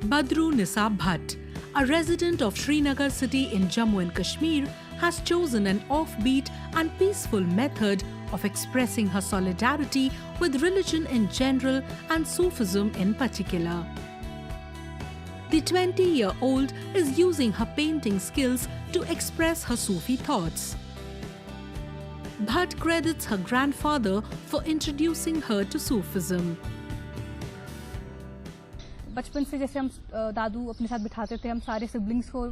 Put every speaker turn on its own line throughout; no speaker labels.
Badru Nisa Bhatt, a resident of Srinagar city in Jammu and Kashmir, has chosen an offbeat and peaceful method of expressing her solidarity with religion in general and Sufism in particular. The 20-year-old is using her painting skills to express her Sufi thoughts. Bhatt credits her grandfather for introducing her to Sufism.
बचपन से जैसे हम दादू अपने साथ बिठाते थे, हम सारे सिबलिंग्स को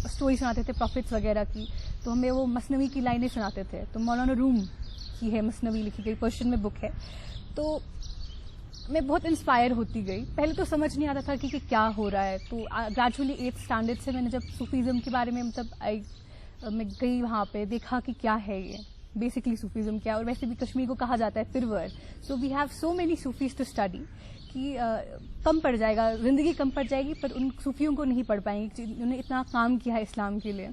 स्टोरी सुनाते थे प्रॉफिट्स वगैरह की, तो हमें वो मसनवी की लाइनें सुनाते थे। तो मौलाना रूम की है मसनवी लिखी गई, पर्शियन में बुक है। तो मैं बहुत इंस्पायर होती गई। पहले तो समझ नहीं आता था कि क्या हो रहा है। तो ग्रेजुअली 8th स्टैंडर्ड से मैंने जब सूफीज़म के बारे में मैं गई वहाँ पे, देखा कि क्या है ये बेसिकली सूफीज़म क्या है। और वैसे भी कश्मीर को कहा जाता है पिरवर, so we have so many Sufis to study कि कम पड़ जाएगा, जिंदगी कम पड़ जाएगी, पर उन सूफियों को नहीं पढ़ पाएंगे उन्होंने इतना काम किया है इस्लाम के लिए।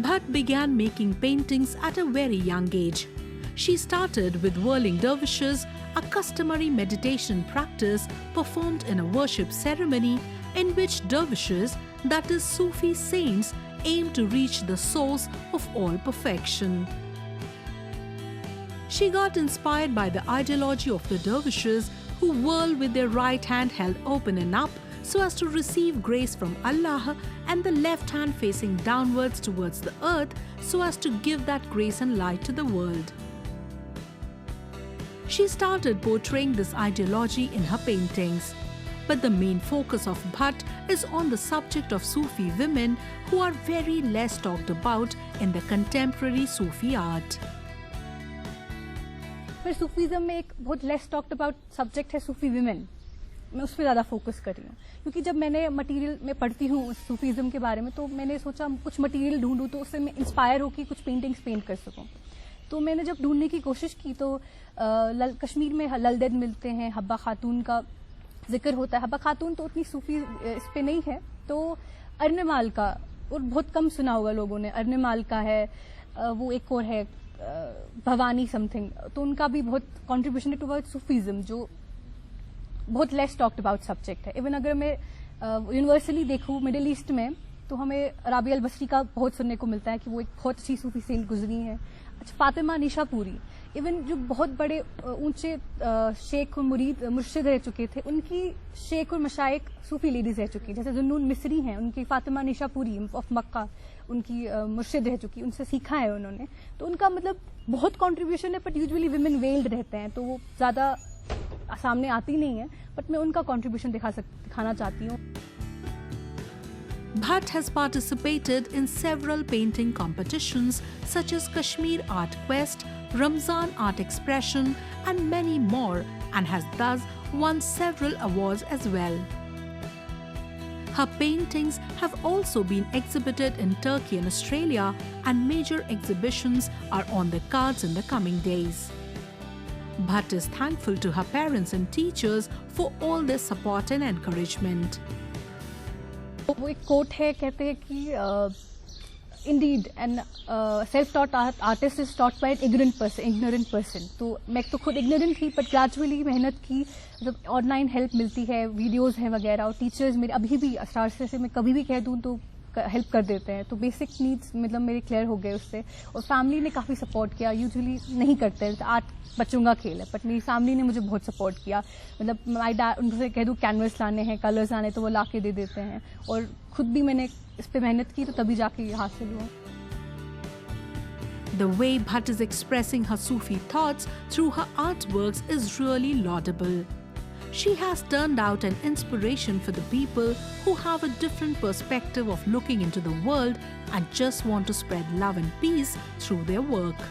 Bhatt began making paintings at a very young age. She started with whirling dervishes, a customary meditation practice performed in a worship ceremony in which dervishes, that is Sufi saints, aim to reach the source of all perfection. She got inspired by the ideology of the dervishes, who whirl with their right hand held open and up so as to receive grace from Allah, and the left hand facing downwards towards the earth so as to give that grace and light to the world. She started portraying this ideology in her paintings. But the main focus of Bhatt is on the subject of Sufi women, who are very less talked about in the contemporary Sufi art.
फिर Sufism में एक बहुत less talked about subject है सूफी women. मैं उस पर ज़्यादा focus कर रही हूँ, क्योंकि जब मैंने मटेरियल में पढ़ती हूँ सूफीज़म के बारे में, तो मैंने सोचा कुछ मटेरियल ढूंढूँ तो उससे मैं इंस्पायर होकर कुछ पेंटिंग्स पेंट कर सकूँ। तो मैंने जब ढूंढने की कोशिश की तो कश्मीर में ललदेद मिलते हैं, हब्बा खातून का जिक्र होता है। हब्बा खातून तो उतनी सूफी इस पे नहीं है। तो अर्नमाल का, और बहुत कम सुना होगा लोगों ने, अर्नमाल का है, वो एक और है भवानी समथिंग, तो उनका भी बहुत कॉन्ट्रीब्यूशन है टुवर्ड्स सूफीज़म, जो बहुत लेस टॉक्ड अबाउट सब्जेक्ट है। इवन अगर मैं यूनिवर्सली देखूँ मिडिल ईस्ट में, तो हमें राबिया अल बसरी का बहुत सुनने को मिलता है कि वो एक बहुत अच्छी सूफी सेंट गुजरी है। अच्छा, फातिमा निशापुरी, इवन जो बहुत बड़े ऊंचे शेख और मुर्शिद रह चुके थे, उनकी शेख और मशाइक सूफी लेडीज रह चुकी, जैसे जुन्नून मिस्री हैं, उनकी फातिमा निशापुरी ऑफ मक्का उनकी मुर्शिद रह चुकी, उनसे सीखा है उन्होंने। तो उनका मतलब बहुत कंट्रीब्यूशन है, बट यूजुअली विमेन वेल्ड रहते हैं, तो वो ज़्यादा सामने आती नहीं है, बट मैं उनका कंट्रीब्यूशन दिखाना चाहती हूँ।
Bhatt has participated in several painting competitions such as Kashmir Art Quest, Ramzan Art Expression and many more, and has thus won several awards as well. Her paintings have also been exhibited in Turkey and Australia, and major exhibitions are on the cards in the coming days. Bhatt is thankful to her parents and teachers for all their support and encouragement.
वो एक coat है, कहते हैं कि Indeed and self taught artist is taught by an ignorant person. तो मैं तो खुद इग्नोरेंट थी, बट ग्रेजुअली मेहनत की, जब ऑनलाइन हेल्प मिलती है, वीडियोस हैं वगैरह, और टीचर्स मेरे अभी भी स्टार्ट से मैं कभी भी कह दूँ तो हेल्प कर देते हैं। तो बेसिक नीड्स मतलब मेरे क्लियर हो गए उससे, और फैमिली ने काफ़ी सपोर्ट किया। यूजुअली नहीं करते, आर्ट बच्चों का खेल है, बट मेरी फैमिली ने मुझे बहुत सपोर्ट किया। मतलब माई डैड, उनसे कह दूँ कैनवस लाने हैं, कलर्स लाने, तो वो ला के दे देते हैं, और खुद भी मैंने इस पर मेहनत की, तो तभी जाके ये हासिल हुआ।
The way Bhatt is expressing her Sufi thoughts through her artworks is really laudable. She has turned out an inspiration for the people who have a different perspective of looking into the world and just want to spread love and peace through their work.